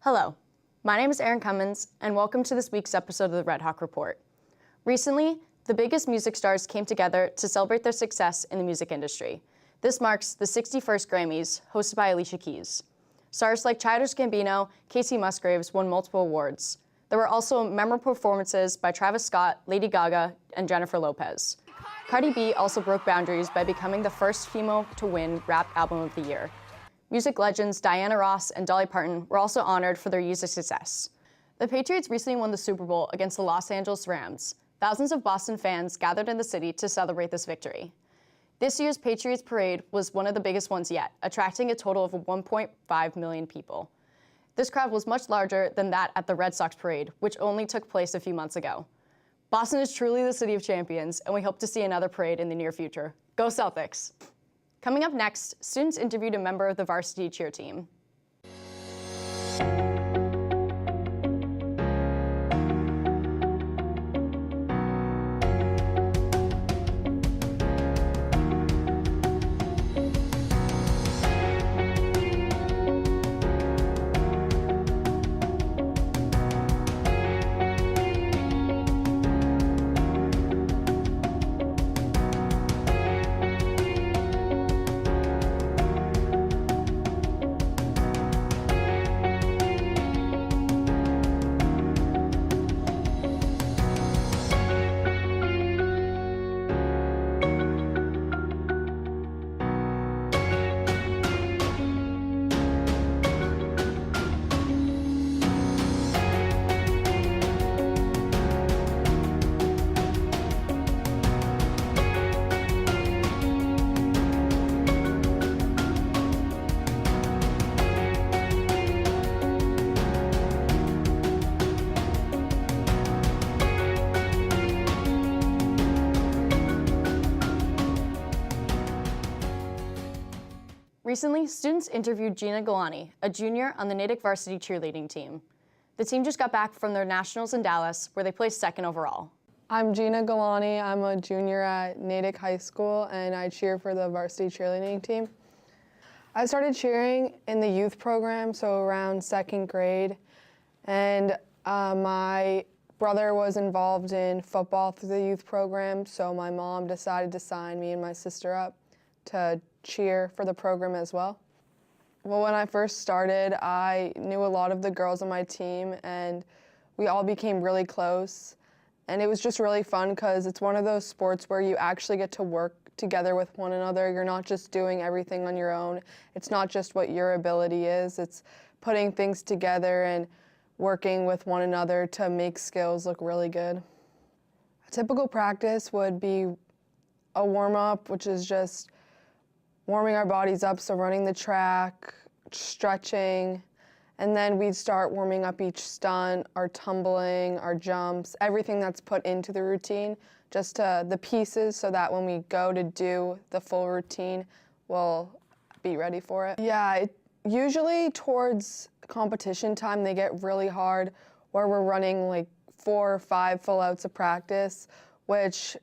Hello, my name is Erin Cummins, and welcome to this week's episode of the Redhawk Report. Recently, the biggest music stars came together to celebrate their success in the music industry. This marks the 61st Grammys, hosted by Alicia Keys. Stars like Childish Gambino, Casey Musgraves won multiple awards. There were also memorable performances by Travis Scott, Lady Gaga, and Jennifer Lopez. Cardi B also broke boundaries by becoming the first female to win Rap Album of the Year. Music legends Diana Ross and Dolly Parton were also honored for their years of success. The Patriots recently won the Super Bowl against the Los Angeles Rams. Thousands of Boston fans gathered in the city to celebrate this victory. This year's Patriots parade was one of the biggest ones yet, attracting a total of 1.5 million people. This crowd was much larger than that at the Red Sox parade, which only took place a few months ago. Boston is truly the city of champions, and we hope to see another parade in the near future. Go Celtics! Coming up next, students interviewed a member of the Varsity cheer team. Recently, students interviewed Gina Galani, a junior on the Natick Varsity cheerleading team. The team just got back from their nationals in Dallas, where they placed second overall. I'm Gina Galani. I'm a junior at Natick High School, and I cheer for the varsity cheerleading team. I started cheering in the youth program, so around second grade, and my brother was involved in football through the youth program, so my mom decided to sign me and my sister up to cheer for the program as well. Well, when I first started, I knew a lot of the girls on my team, and we all became really close. And it was just really fun because it's one of those sports where you actually get to work together with one another. You're not just doing everything on your own. It's not just what your ability is. It's putting things together and working with one another to make skills look really good. A typical practice would be a warm-up, which is just warming our bodies up, so running the track, stretching, and then we'd start warming up each stunt, our tumbling, our jumps, everything that's put into the routine, just the pieces so that when we go to do the full routine, we'll be ready for it. Yeah, usually towards competition time, they get really hard, where we're running like 4 or 5 full outs of practice, which,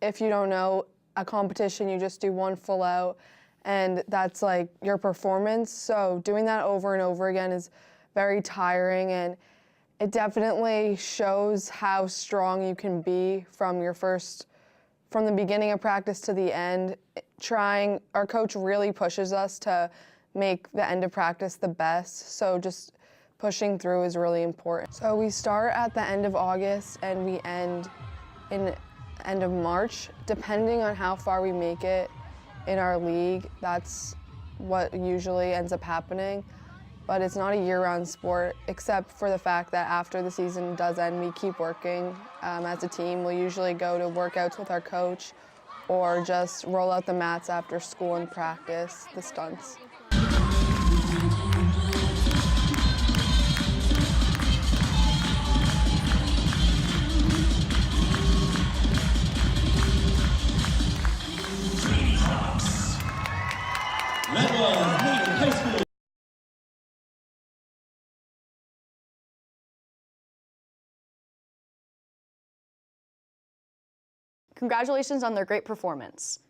if you don't know, a competition, you just do 1 full out, and that's like your performance. So doing that over and over again is very tiring, and it definitely shows how strong you can be from the beginning of practice to the end. Our coach really pushes us to make the end of practice the best, so just pushing through is really important. So we start at the end of August and we end in end of March, depending on how far we make it in our league. That's what usually ends up happening, but it's not a year-round sport, except for the fact that after the season does end, we keep working as a team. We'll usually go to workouts with our coach or just roll out the mats after school and practice the stunts. Congratulations on their great performance.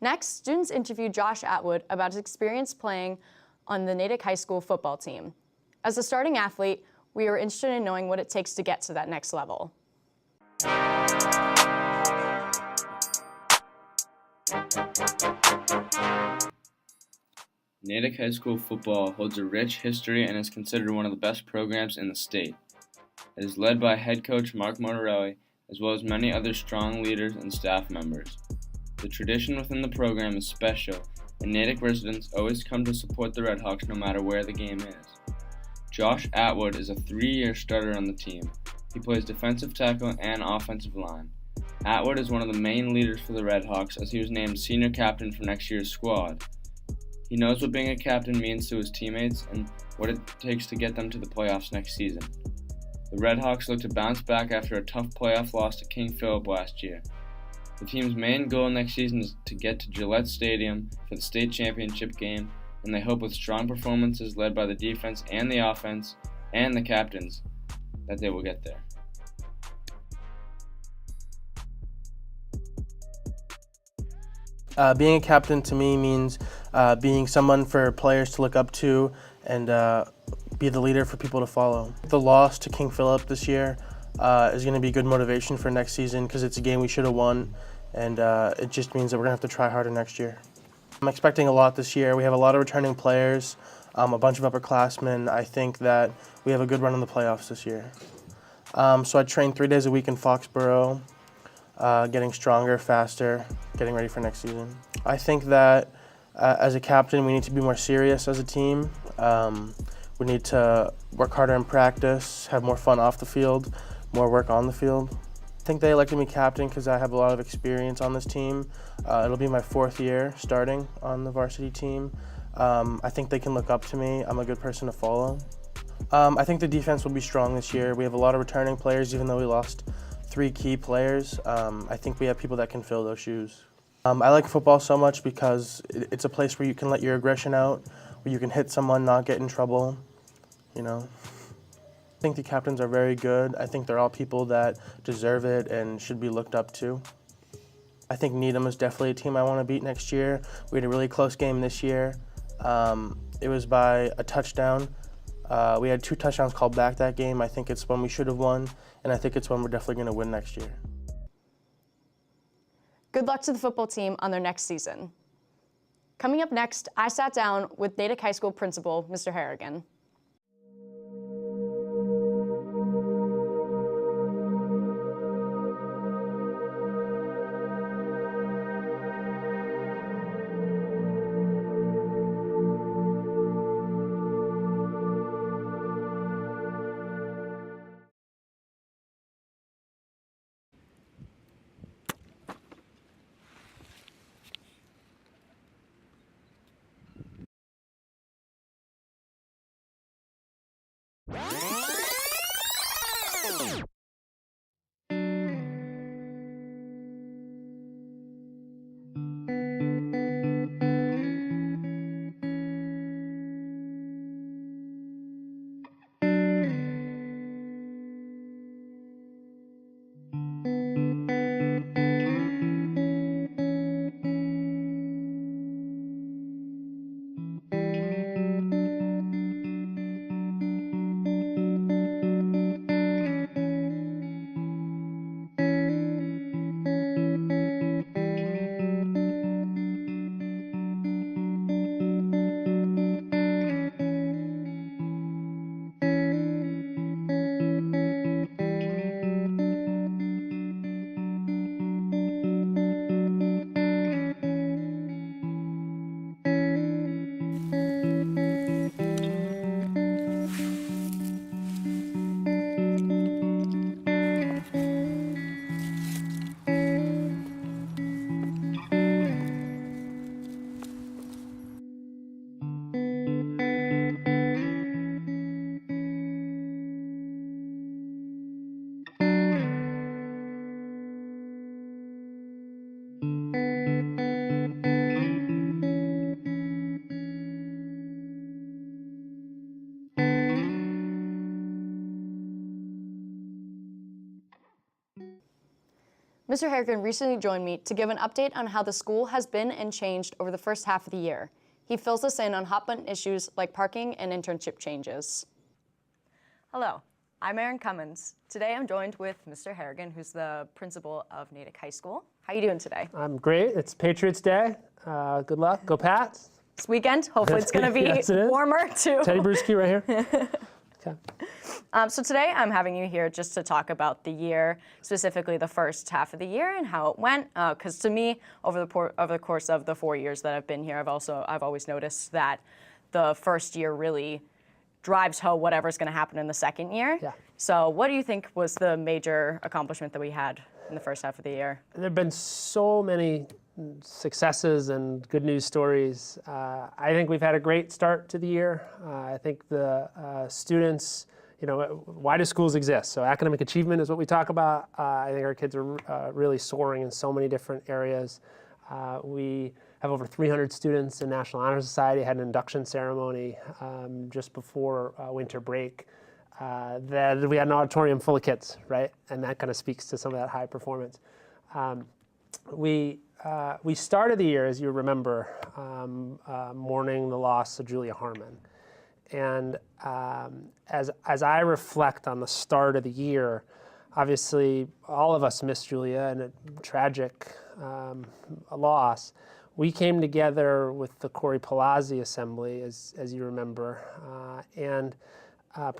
Next, students interviewed Josh Atwood about his experience playing on the Natick High School football team. As a starting athlete, we are interested in knowing what it takes to get to that next level. Natick High School football holds a rich history and is considered one of the best programs in the state. It is led by head coach Mark Mortarelli, as well as many other strong leaders and staff members. The tradition within the program is special, and Natick residents always come to support the Redhawks no matter where the game is. Josh Atwood is a 3-year starter on the team. He plays defensive tackle and offensive line. Atwood is one of the main leaders for the Redhawks as he was named senior captain for next year's squad. He knows what being a captain means to his teammates and what it takes to get them to the playoffs next season. The Redhawks look to bounce back after a tough playoff loss to King Philip last year. The team's main goal next season is to get to Gillette Stadium for the state championship game, and they hope with strong performances led by the defense and the offense and the captains that they will get there. Being a captain to me means being someone for players to look up to and be the leader for people to follow. The loss to King Philip this year is going to be good motivation for next season because it's a game we should have won, and it just means that we're going to have to try harder next year. I'm expecting a lot this year. We have a lot of returning players, a bunch of upperclassmen. I think that we have a good run in the playoffs this year. So I train 3 days a week in Foxborough, getting stronger, faster, getting ready for next season. I think that as a captain, we need to be more serious as a team. We need to work harder in practice, have more fun off the field, more work on the field. I think they elected me captain because I have a lot of experience on this team. It'll be my 4th year starting on the varsity team. I think they can look up to me. I'm a good person to follow. I think the defense will be strong this year. We have a lot of returning players, even though we lost 3 key players. I think we have people that can fill those shoes. I like football so much because it's a place where you can let your aggression out, where you can hit someone, not get in trouble, you know. I think the captains are very good. I think they're all people that deserve it and should be looked up to. I think Needham is definitely a team I want to beat next year. We had a really close game this year. It was by a touchdown. We had 2 touchdowns called back that game. I think it's one we should have won, and I think it's one we're definitely going to win next year. Good luck to the football team on their next season. Coming up next, I sat down with Natick High School principal, Mr. Harrigan. Mr. Harrigan recently joined me to give an update on how the school has been and changed over the first half of the year. He fills us in on hot button issues like parking and internship changes. Hello, I'm Erin Cummins. Today I'm joined with Mr. Harrigan, who's the principal of Natick High School. How are you doing today? I'm great. It's Patriots Day. Good luck. Go Pats. This weekend, hopefully it's going to be Yes, it is. warmer too. Teddy Bruschi right here. Okay. So today I'm having you here just to talk about the year, specifically the first half of the year and how it went. Because to me, over the course of the 4 years that I've been here, I've always noticed that the first year really drives home whatever's going to happen in the second year. Yeah. So what do you think was the major accomplishment that we had in the first half of the year? There have been so many successes and good news stories. I think we've had a great start to the year. I think the students, why do schools exist? So academic achievement is what we talk about. I think our kids are really soaring in so many different areas. We have over 300 students in National Honor Society, had an induction ceremony just before winter break. That we had an auditorium full of kids, right? And that kind of speaks to some of that high performance. We started the year, as you remember, mourning the loss of Julia Harmon. And as I reflect on the start of the year, obviously all of us missed Julia and a tragic loss. We came together with the Corey Palazzi Assembly, as you remember, and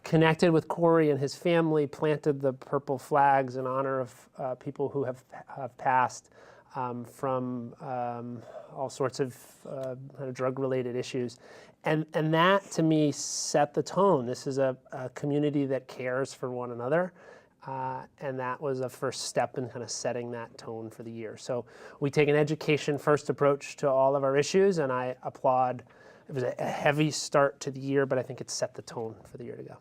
connected with Corey and his family, planted the purple flags in honor of people who have passed from all sorts of drug-related issues. And that, to me, set the tone. This is a community that cares for one another. And that was a first step in kind of setting that tone for the year. So we take an education-first approach to all of our issues, and I applaud. It was a heavy start to the year, but I think it set the tone for the year to go.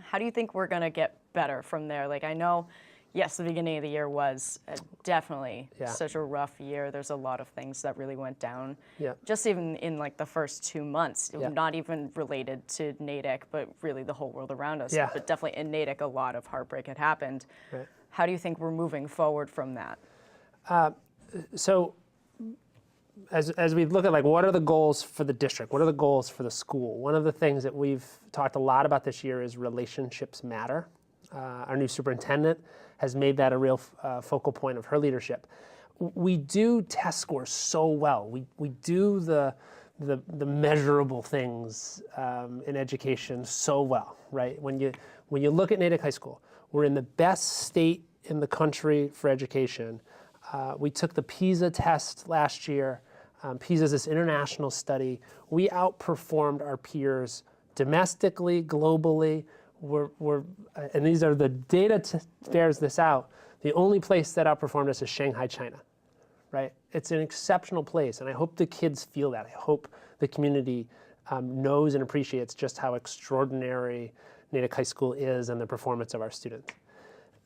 How do you think we're going to get better from there? Like, I know, yes, the beginning of the year was definitely such a rough year. There's a lot of things that really went down. Yeah. Just even in like the first 2 months, Yeah. not even related to Natick, but really the whole world around us. Yeah. But definitely in Natick, a lot of heartbreak had happened. Right. How do you think we're moving forward from that? So as we look at like what are the goals for the district, what are the goals for the school, one of the things that we've talked a lot about this year is relationships matter. Our new superintendent has made that a real focal point of her leadership. We do test scores so well. We do the measurable things in education so well, right? When you look at Natick High School, we're in the best state in the country for education. We took the PISA test last year. PISA is this international study. We outperformed our peers domestically, globally. And these are the data bears this out. The only place that outperformed us is Shanghai, China, right? It's an exceptional place, and I hope the kids feel that. I hope the community knows and appreciates just how extraordinary Natick High School is and the performance of our students.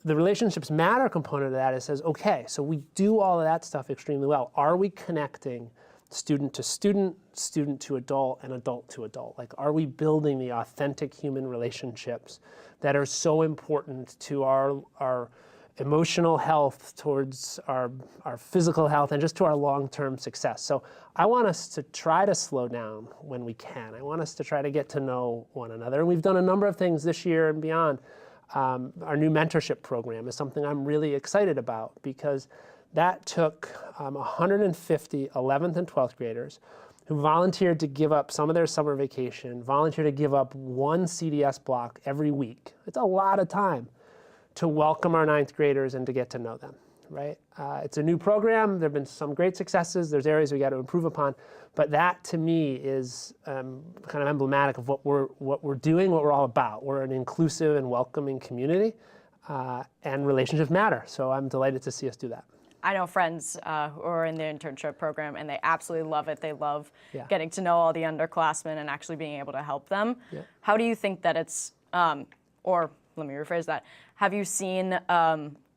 The relationships matter component of that, it says, okay, so we do all of that stuff extremely well. Are we connecting student to student, student to adult, and adult to adult? Like, are we building the authentic human relationships that are so important to our emotional health, towards our physical health, and just to our long-term success? So I want us to try to slow down when we can. I want us to try to get to know one another. And we've done a number of things this year and beyond. Our new mentorship program is something I'm really excited about because that took 150 11th and 12th graders who volunteered to give up some of their summer vacation, volunteered to give up one CDS block every week. It's a lot of time to welcome our 9th graders and to get to know them, right? It's a new program. There have been some great successes. There's areas we got to improve upon. But that, to me, is kind of emblematic of what we're doing, what we're all about. We're an inclusive and welcoming community, and relationships matter. So I'm delighted to see us do that. I know friends who are in the internship program, and they absolutely love it. They love getting to know all the underclassmen and actually being able to help them. Yeah. How do you think that it's, or let me rephrase that, have you seen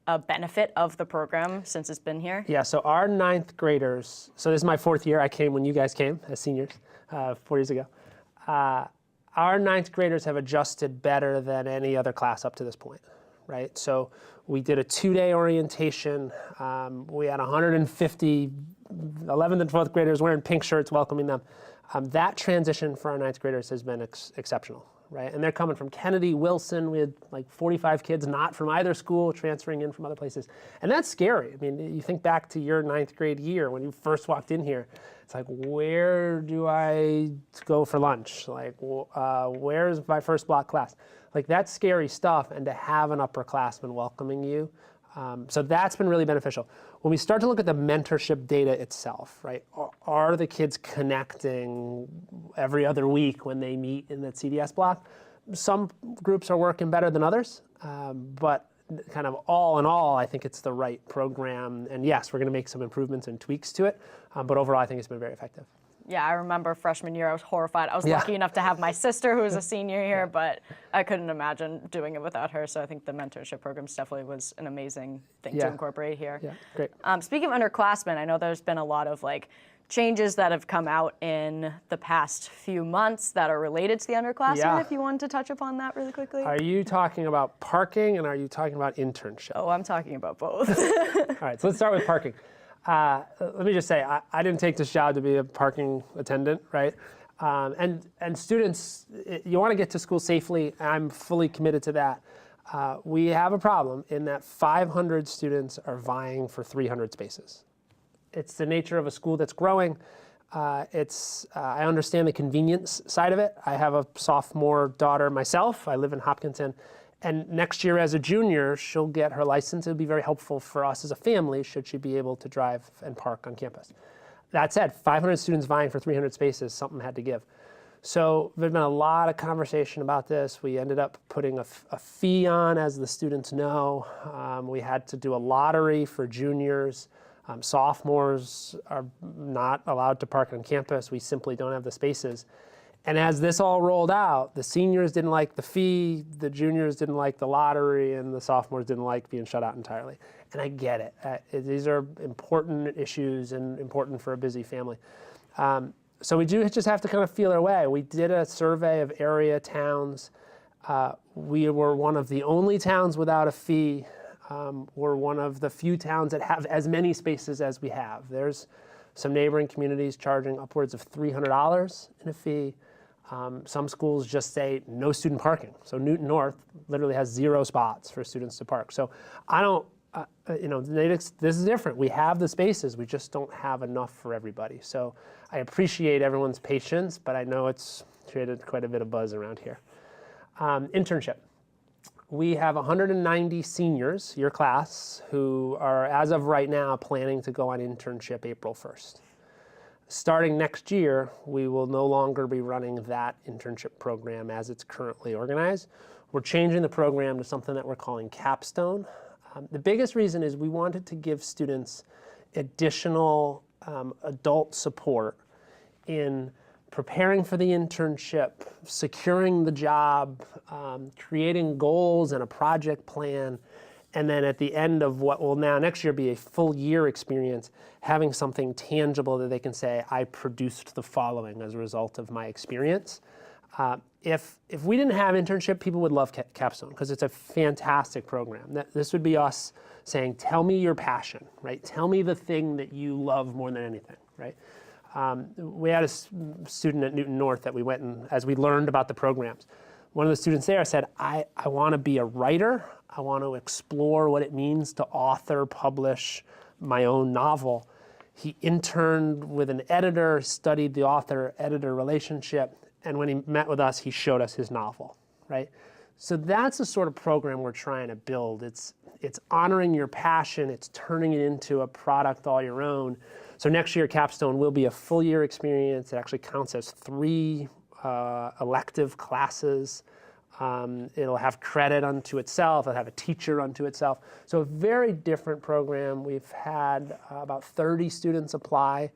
a benefit of the program since it's been here? Yeah, so our 9th graders, so this is my 4th year. I came when you guys came as seniors 4 years ago. Our 9th graders have adjusted better than any other class up to this point, right? So we did a 2-day orientation. We had 150 11th and 12th graders wearing pink shirts welcoming them. That transition for our ninth graders has been exceptional, right? And they're coming from Kennedy, Wilson, with like 45 kids not from either school, transferring in from other places. And that's scary. I mean, you think back to your ninth grade year when you first walked in here, it's like, where do I go for lunch? Like, where's my first block class? Like, that's scary stuff, and to have an upperclassman welcoming you. So that's been really beneficial. When we start to look at the mentorship data itself, right, are the kids connecting every other week when they meet in that CDS block? Some groups are working better than others, but kind of all in all, I think it's the right program. And yes, we're going to make some improvements and tweaks to it, but overall, I think it's been very effective. Yeah, I remember freshman year, I was horrified. I was lucky enough to have my sister who was a senior here, but I couldn't imagine doing it without her. So I think the mentorship program definitely was an amazing thing to incorporate here. Yeah, great. Speaking of underclassmen, I know there's been a lot of like changes that have come out in the past few months that are related to the underclassmen. Yeah. If you wanted to touch upon that really quickly. Are you talking about parking and are you talking about internship? Oh, I'm talking about both. All right, so let's start with parking. Let me just say, I didn't take this job to be a parking attendant, right? And students, you want to get to school safely. I'm fully committed to that. We have a problem in that 500 students are vying for 300 spaces. It's the nature of a school that's growing. I understand the convenience side of it. I have a sophomore daughter myself. I live in Hopkinton. And next year as a junior, she'll get her license. It'll be very helpful for us as a family should she be able to drive and park on campus. That said, 500 students vying for 300 spaces, something had to give. So there's been a lot of conversation about this. We ended up putting a fee on, as the students know. We had to do a lottery for juniors. Sophomores are not allowed to park on campus. We simply don't have the spaces. And as this all rolled out, the seniors didn't like the fee, the juniors didn't like the lottery, and the sophomores didn't like being shut out entirely. And I get it. These are important issues and important for a busy family. So we do just have to kind of feel our way. We did a survey of area towns. We were one of the only towns without a fee. We're one of the few towns that have as many spaces as we have. There's some neighboring communities charging upwards of $300 in a fee. Some schools just say no student parking. So Newton North literally has 0 spots for students to park. So I don't, this is different. We have the spaces, we just don't have enough for everybody. So I appreciate everyone's patience, but I know it's created quite a bit of buzz around here. Internship. We have 190 seniors, your class, who are, as of right now, planning to go on internship April 1st. Starting next year, we will no longer be running that internship program as it's currently organized. We're changing the program to something that we're calling Capstone. The biggest reason is we wanted to give students additional adult support in preparing for the internship, securing the job, creating goals and a project plan, and then at the end of what will now next year be a full year experience, having something tangible that they can say, I produced the following as a result of my experience. If we didn't have internship, people would love Capstone because it's a fantastic program. This would be us saying, tell me your passion, right? Tell me the thing that you love more than anything, right? We had a student at Newton North that we went and, as we learned about the programs, one of the students there said, I want to be a writer. I want to explore what it means to author, publish my own novel. He interned with an editor, studied the author-editor relationship, and when he met with us, he showed us his novel, right? So that's the sort of program we're trying to build. It's honoring your passion, it's turning it into a product all your own. So next year, Capstone will be a full year experience. It actually counts as 3 elective classes. It'll have credit unto itself. It'll have a teacher unto itself. So a very different program. We've had about 30 students apply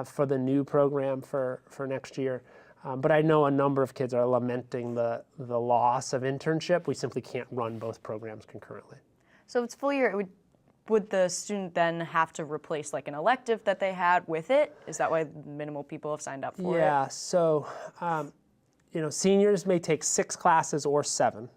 for the new program for next year. But I know a number of kids are lamenting the loss of internship. We simply can't run both programs concurrently. So if it's full year, would the student then have to replace like an elective that they had with it? Is that why minimal people have signed up for it? Yeah, so seniors may take 6 classes or 7.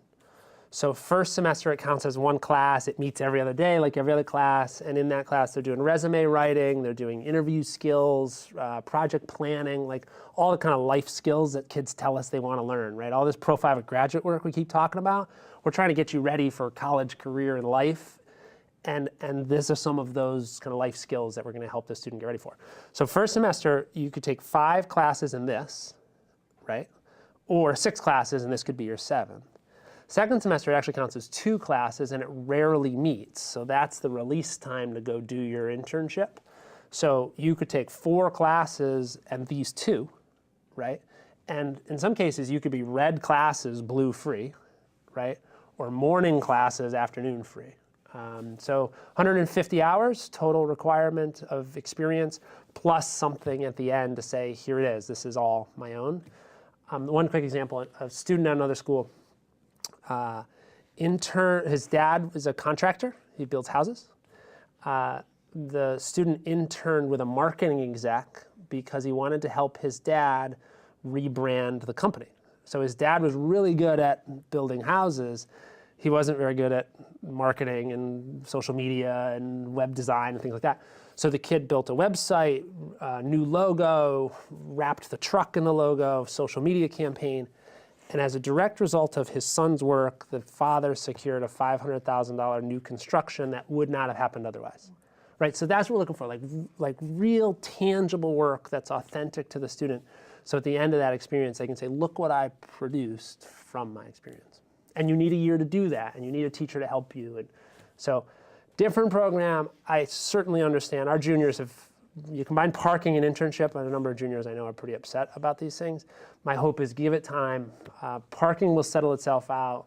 So first semester, it counts as one class. It meets every other day, like every other class. And in that class, they're doing resume writing, they're doing interview skills, project planning, like all the kind of life skills that kids tell us they want to learn, right? All this Pro-5 graduate work we keep talking about, we're trying to get you ready for college, career, and life. And these are some of those kind of life skills that we're going to help the student get ready for. So first semester, you could take 5 classes in this, right? Or 6 classes, and this could be your 7th. Second semester, it actually counts as 2 classes, and it rarely meets. So that's the release time to go do your internship. So you could take 4 classes and these 2, right? And in some cases, you could be red classes, blue free, right? Or morning classes, afternoon free. So 150 hours total requirement of experience, plus something at the end to say, here it is, this is all my own. One quick example, a student at another school, his dad is a contractor, he builds houses. The student interned with a marketing exec because he wanted to help his dad rebrand the company. So his dad was really good at building houses. He wasn't very good at marketing and social media and web design and things like that. So the kid built a website, new logo, wrapped the truck in the logo, social media campaign. And as a direct result of his son's work, the father secured a $500,000 new construction that would not have happened otherwise. Right, so that's what we're looking for, like real tangible work that's authentic to the student. So at the end of that experience, they can say, look what I produced from my experience. And you need a year to do that, and you need a teacher to help you. And so different program, I certainly understand. Our juniors you combine parking and internship, and a number of juniors I know are pretty upset about these things. My hope is give it time. Parking will settle itself out.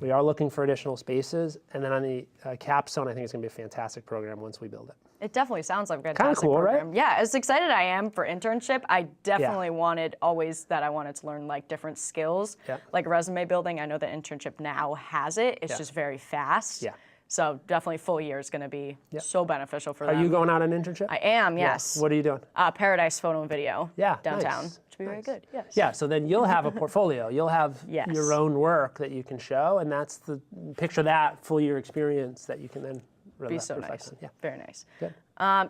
We are looking for additional spaces. And then on the capstone, I think it's going to be a fantastic program once we build it. It definitely sounds like a fantastic Kind of cool, program. right? Yeah, as excited I am for internship, I definitely wanted to learn like different skills, like resume building. I know that internship now has it. It's just very fast. Yeah. So definitely full year is going to be so beneficial for them. Are you going out on internship? I am, yes. What are you doing? Paradise Photo and Video downtown. Nice. Should be very good, yes. Yeah, so then you'll have a portfolio. You'll have your own work that you can show, and that's picture that full year experience that you can then be so reflect nice. on. Yeah. Very nice. Good.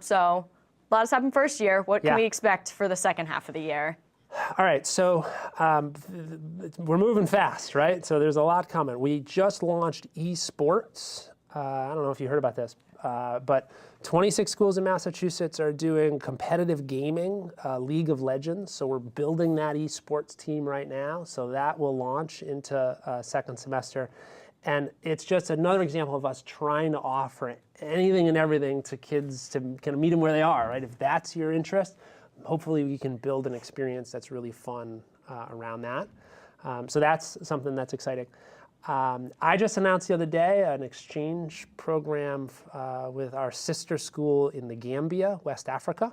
So a lot has happened first year. What can we expect for the second half of the year? All right, so we're moving fast, right? So there's a lot coming. We just launched esports. I don't know if you heard about this, but 26 schools in Massachusetts are doing competitive gaming, League of Legends. So we're building that esports team right now. So that will launch into second semester. And it's just another example of us trying to offer anything and everything to kids to kind of meet them where they are, right? If that's your interest, hopefully we can build an experience that's really fun around that. So that's something that's exciting. I just announced the other day an exchange program with our sister school in the Gambia, West Africa.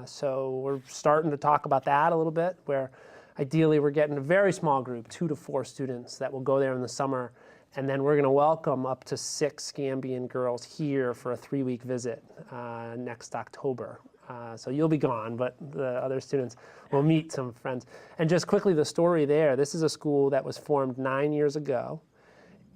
So we're starting to talk about that a little bit, where ideally we're getting a very small group, 2 to 4 students that will go there in the summer. And then we're going to welcome up to 6 Gambian girls here for a 3-week visit next October. So you'll be gone, but the other students will meet some friends. And just quickly, the story there, this is a school that was formed 9 years ago.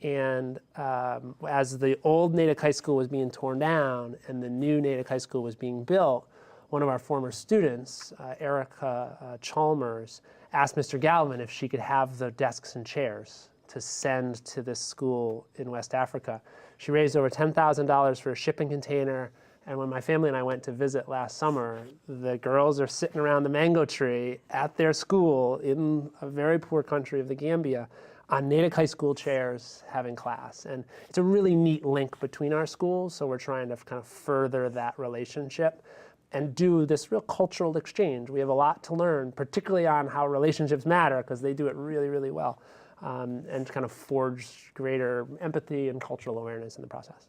And as the old Natick High School was being torn down and the new Natick High School was being built, one of our former students, Erica Chalmers, asked Mr. Galvin if she could have the desks and chairs to send to this school in West Africa. She raised over $10,000 for a shipping container. And when my family and I went to visit last summer, the girls are sitting around the mango tree at their school in a very poor country of the Gambia on Natick High School chairs having class. And it's a really neat link between our schools, so we're trying to kind of further that relationship and do this real cultural exchange. We have a lot to learn, particularly on how relationships matter, because they do it really, really well, and kind of forge greater empathy and cultural awareness in the process.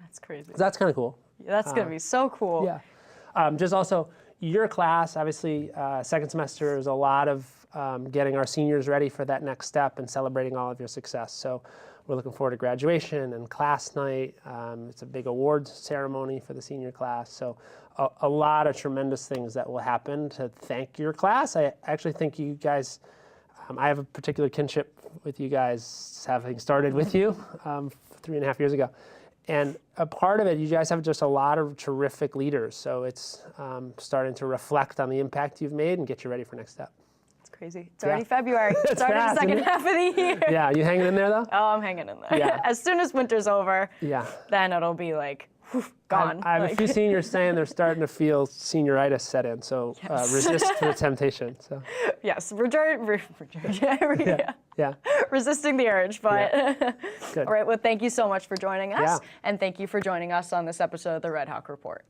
That's crazy. So that's kind of cool. That's going to be so cool. Yeah. Just also, your class, obviously, second semester is a lot of getting our seniors ready for that next step and celebrating all of your success. So we're looking forward to graduation and class night. It's a big awards ceremony for the senior class. So a lot of tremendous things that will happen to thank your class. I actually think you guys I have a particular kinship with you guys, having started with you 3.5 years ago. And a part of it, you guys have just a lot of terrific leaders. So it's starting to reflect on the impact you've made and get you ready for next step. It's crazy. It's already February. It's already the fast, second isn't it? half of the year. Yeah, you hanging in there though? Oh, I'm hanging in there. Yeah. As soon as winter's over, Yeah. then it'll be like, whew, gone. I have Like- a few seniors saying they're starting to feel senioritis set in, so resist the temptation. So Yes, yeah, resisting the urge, but good. all right. Well, thank you so much for joining us, Yeah. and thank you for joining us on this episode of the Redhawk Report.